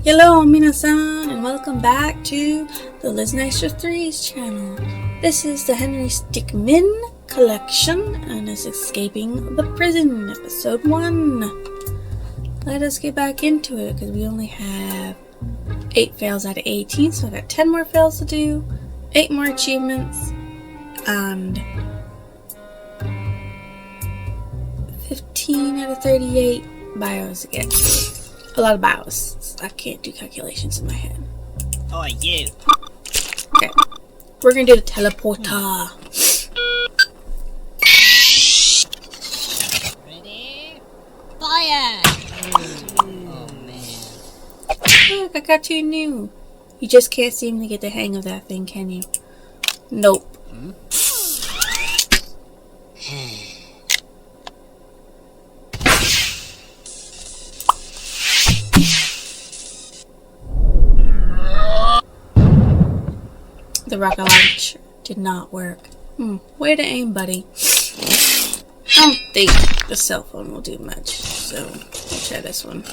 Hello, minasan, and welcome back to the Liznextra 3's channel. This is the Henry Stickmin collection, and it's Escaping the Prison, episode 1. Let us get back into it, because we only have 8 fails out of 18, so I got 10 more fails to do, 8 more achievements, and 15 out of 38 bios to get. A lot of bios. I can't do calculations in my head. Oh, yeah. Okay. We're gonna do the teleporter. Ready? Fire! Oh, man. Look, I got you new. You just can't seem to get the hang of that thing, can you? Nope. The rocket launch did not work. Way to aim, buddy. I don't think the cell phone will do much, so we'll try this one.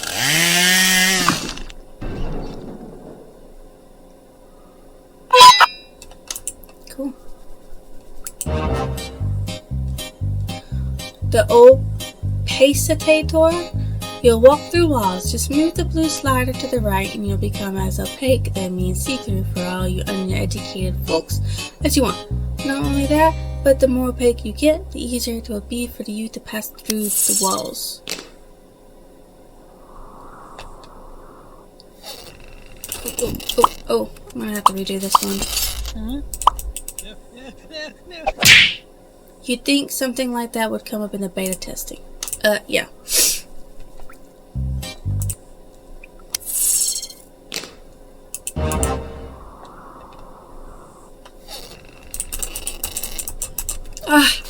Cool. The opacitator. You'll walk through walls. Just move the blue slider to the right and you'll become as opaque, that means see-through, for all you uneducated folks as you want. Not only that, but the more opaque you get, the easier it will be for you to pass through the walls. Oh, I'm gonna have to redo this one. You'd think something like that would come up in the beta testing. Yeah.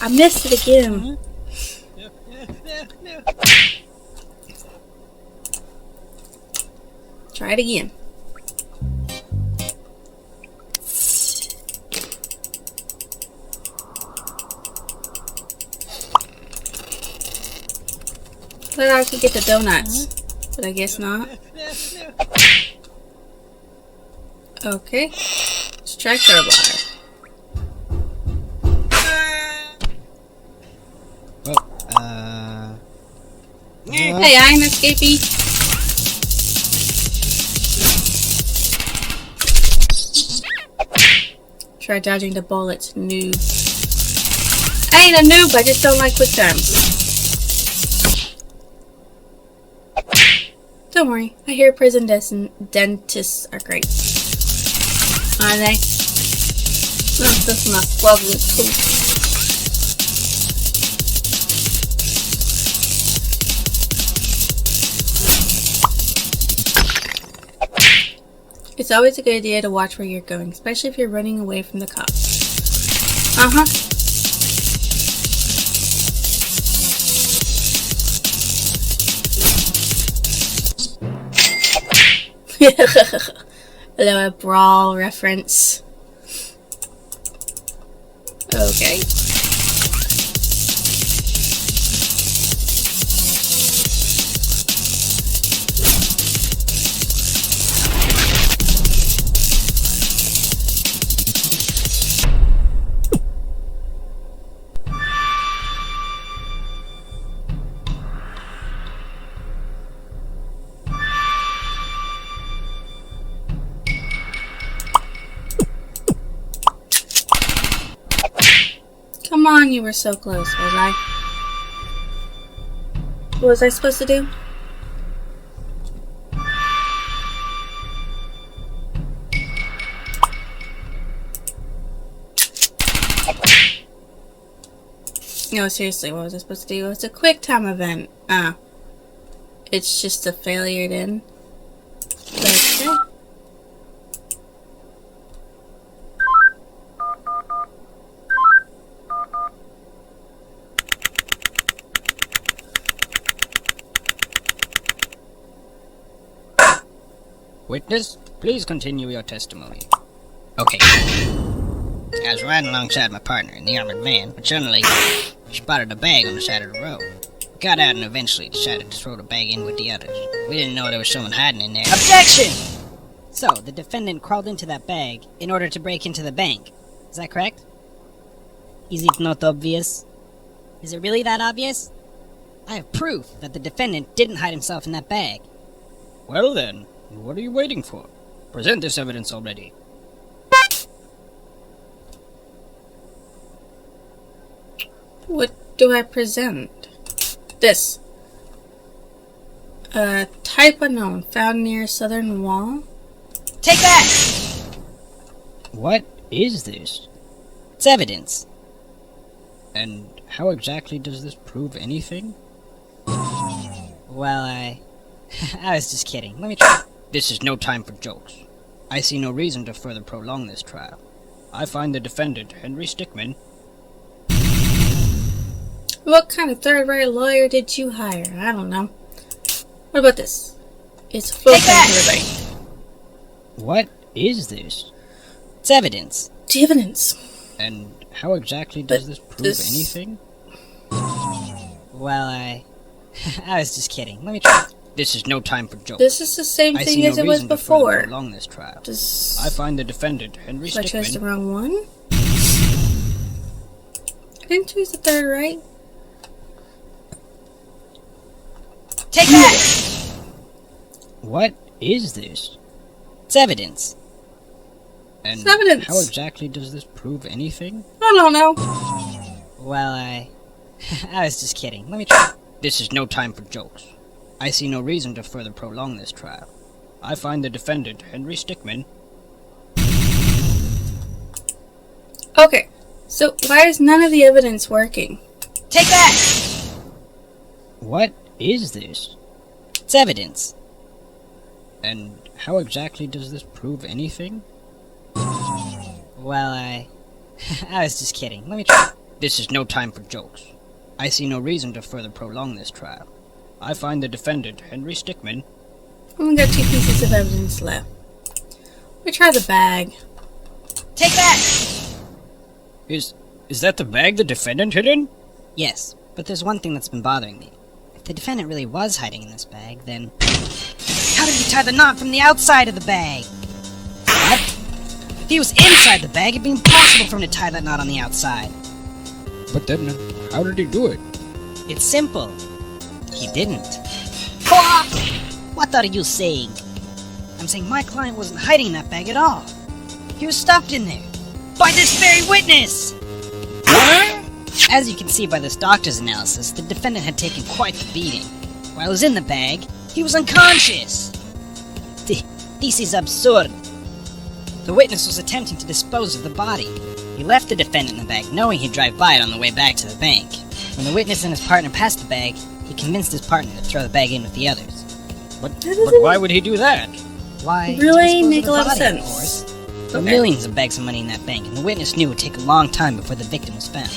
I missed it again. Try it again. Thought I could get the donuts, but I guess not. Okay. Let's try Crowbar. Hey, I'm Escapee. Try dodging the bullets, noob. I ain't a noob, I just don't like quick times. Don't worry, I hear prison dentists are great. Are they? This my lovely tooth. It's always a good idea to watch where you're going, especially if you're running away from the cops. A little brawl reference. Okay. Come on, you were so close, was I? What was I supposed to do? No, seriously, what was I supposed to do? It's a quick time event. It's just a failure then. Okay. Witness, please continue your testimony. Okay. I was riding alongside my partner in the armored van, but suddenly, she spotted a bag on the side of the road. got out and eventually decided to throw the bag in with the others. We didn't know there was someone hiding in there. Objection! So, the defendant crawled into that bag in order to break into the bank. Is that correct? Is it not obvious? Is it really that obvious? I have proof that the defendant didn't hide himself in that bag. Well then, what are you waiting for? Present this evidence already. What do I present? This. Type unknown, found near southern wall. Take that! What is this? It's evidence. And how exactly does this prove anything? Well, I was just kidding. Let me try. This is no time for jokes. I see no reason to further prolong this trial. I find the defendant, Henry Stickmin. What kind of third-rate lawyer did you hire? I don't know. What about this? It's full third-rate. What is this? It's evidence. Evidence. And how exactly does this prove anything? Well, I was just kidding. Let me try. This is no time for jokes. This is the same I thing see as no it was reason to before. further prolong this trial. I find the defendant, Henry Did I choose the Stickmin. wrong one? I didn't choose the third right. Take that! What is this? It's evidence. And It's evidence. how exactly does this prove anything? I don't know. Well, I was just kidding. Let me try. This is no time for jokes. I see no reason to further prolong this trial. I find the defendant, Henry Stickmin. Okay, so why is none of the evidence working? Take that! What is this? It's evidence. And how exactly does this prove anything? Well, I was just kidding. Let me try. This is no time for jokes. I see no reason to further prolong this trial. I find the defendant, Henry Stickmin. Only got 2 pieces of evidence left. We try the bag. Take that! Is that the bag the defendant hid in? Yes, but there's one thing that's been bothering me. If the defendant really was hiding in this bag, then how did he tie the knot from the outside of the bag? What? If he was inside the bag, it'd be impossible for him to tie that knot on the outside. But then, how did he do it? It's simple. He didn't. What are you saying? I'm saying my client wasn't hiding in that bag at all. He was stuffed in there. By this very witness! As you can see by this doctor's analysis, the defendant had taken quite the beating. While he was in the bag, he was unconscious. This is absurd. The witness was attempting to dispose of the body. He left the defendant in the bag, knowing he'd drive by it on the way back to the bank. When the witness and his partner passed the bag, he convinced his partner to throw the bag in with the others. But why would he do that? Why? Really to make dispose a of lot the of body, sense. Of course. There were Okay. millions of bags of money in that bank, and the witness knew it would take a long time before the victim was found.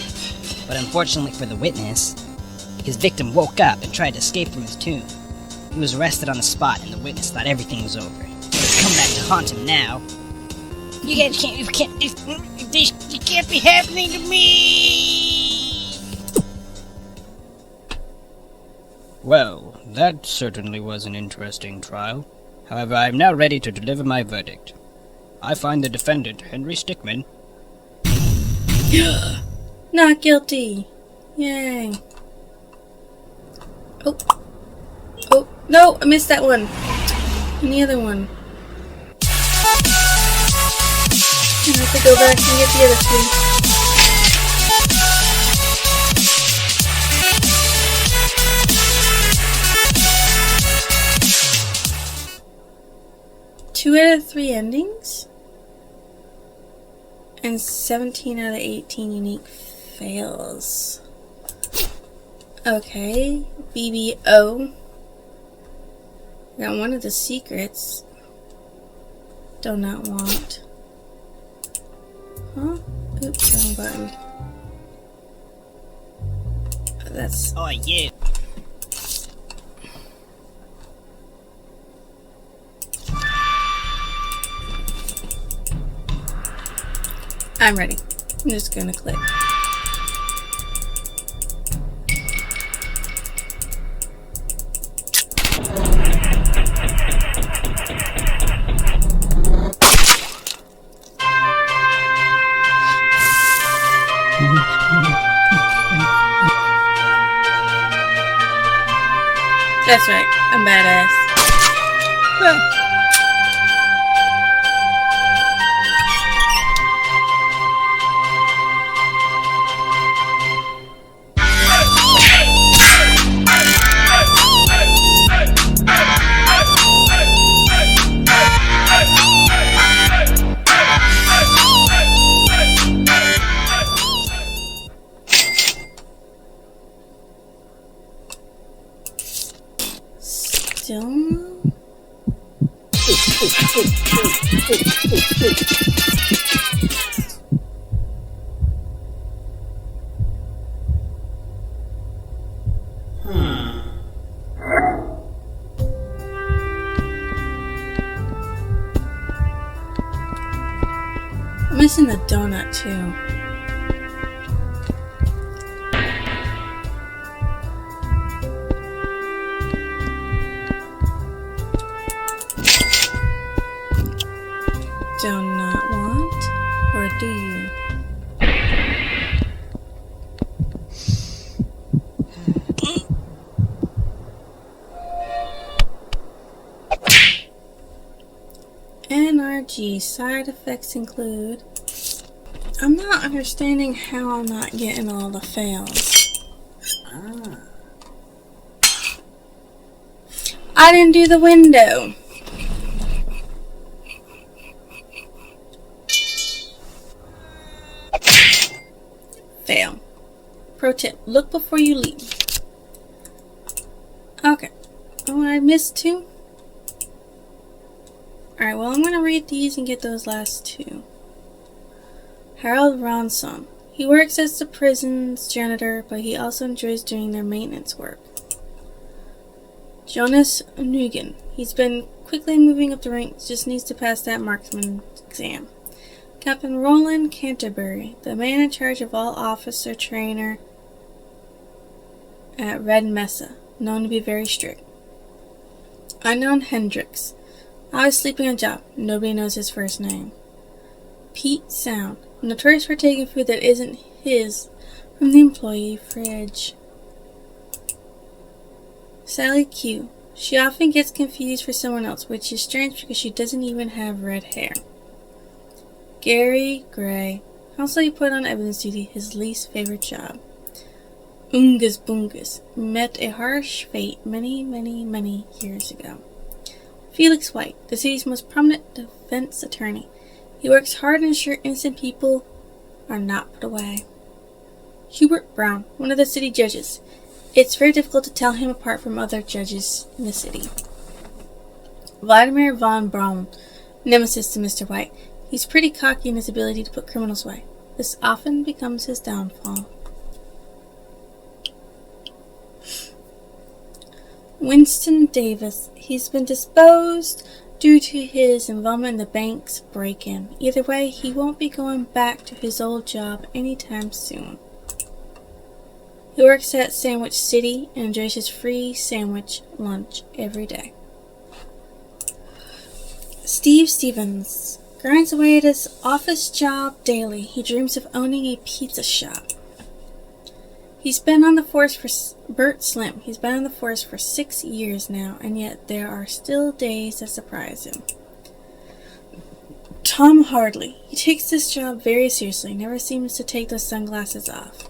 But unfortunately for the witness, his victim woke up and tried to escape from his tomb. He was arrested on the spot, and the witness thought everything was over. It's come back to haunt him now. This can't be happening to me! Well, that certainly was an interesting trial. However, I am now ready to deliver my verdict. I find the defendant, Henry Stickmin. Not guilty. Yay. Oh, no, I missed that one. And the other one. I have to go back and get the other 2. 2 out of 3 endings? And 17 out of 18 unique fails. Okay, BBO. Got one of the secrets. Do not want. Huh? Oops, wrong button. That's. Oh, yeah. I'm ready. I'm just gonna click. That's right, I'm badass. Still no? I'm missing the donut too. Do not want, or do you? NRG side effects include. I'm not understanding how I'm not getting all the fails. I didn't do the window. Fail. Pro tip, look before you leave. Okay. Oh, I missed two? Alright, well, I'm going to read these and get those last two. Harold Ronson. He works as the prison's janitor, but he also enjoys doing their maintenance work. Jonas Nguyen. He's been quickly moving up the ranks, just needs to pass that marksman exam. Captain Roland Canterbury, the man in charge of all officer trainer at Red Mesa, known to be very strict. Unknown Hendricks. Always sleeping on job. Nobody knows his first name. Pete Sound. Notorious for taking food that isn't his from the employee fridge. Sally Q. She often gets confused for someone else, which is strange because she doesn't even have red hair. Gary Gray. Constantly put on evidence duty, his least favorite job. Ungus Bungus. Met a harsh fate many, many, many years ago. Felix White. The city's most prominent defense attorney. He works hard to ensure innocent people are not put away. Hubert Brown. One of the city judges. It's very difficult to tell him apart from other judges in the city. Vladimir von Braun. Nemesis to Mr. White. He's pretty cocky in his ability to put criminals away. This often becomes his downfall. Winston Davis. He's been disposed due to his involvement in the bank's break-in. Either way, he won't be going back to his old job anytime soon. He works at Sandwich City and enjoys his free sandwich lunch every day. Steve Stevens. Grinds away at his office job daily. He dreams of owning a pizza shop. He's been on the force for Bert Slim. He's been on the force for 6 years now, and yet there are still days that surprise him. Tom Hardley. He takes this job very seriously. Never seems to take those sunglasses off.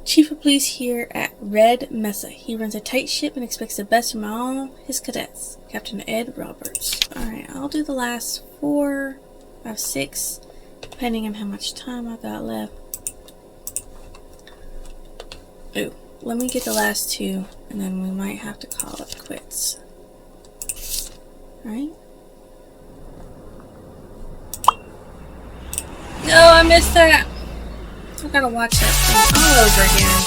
Chief of Police here at Red Mesa. He runs a tight ship and expects the best from all his cadets. Captain Ed Roberts. Alright, I'll do the last 4 out of 6, depending on how much time I've got left. Ooh, let me get the last 2, and then we might have to call it quits. Alright? No, I missed that! I gotta watch that thing all over again.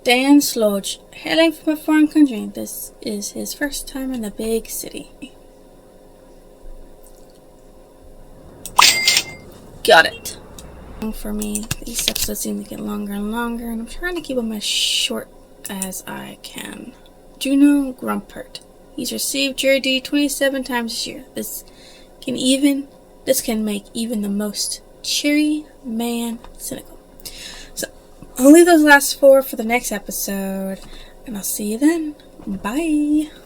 Dan Sloge, hailing from a foreign country. This is his first time in the big city. Got it. For me, these episodes seem to get longer and longer, and I'm trying to keep them as short as I can. Juno Grumpert. He's received jury duty 27 times this year. This can make even the most cheery man cynical. So I'll leave those last 4 for the next episode, and I'll see you then. Bye!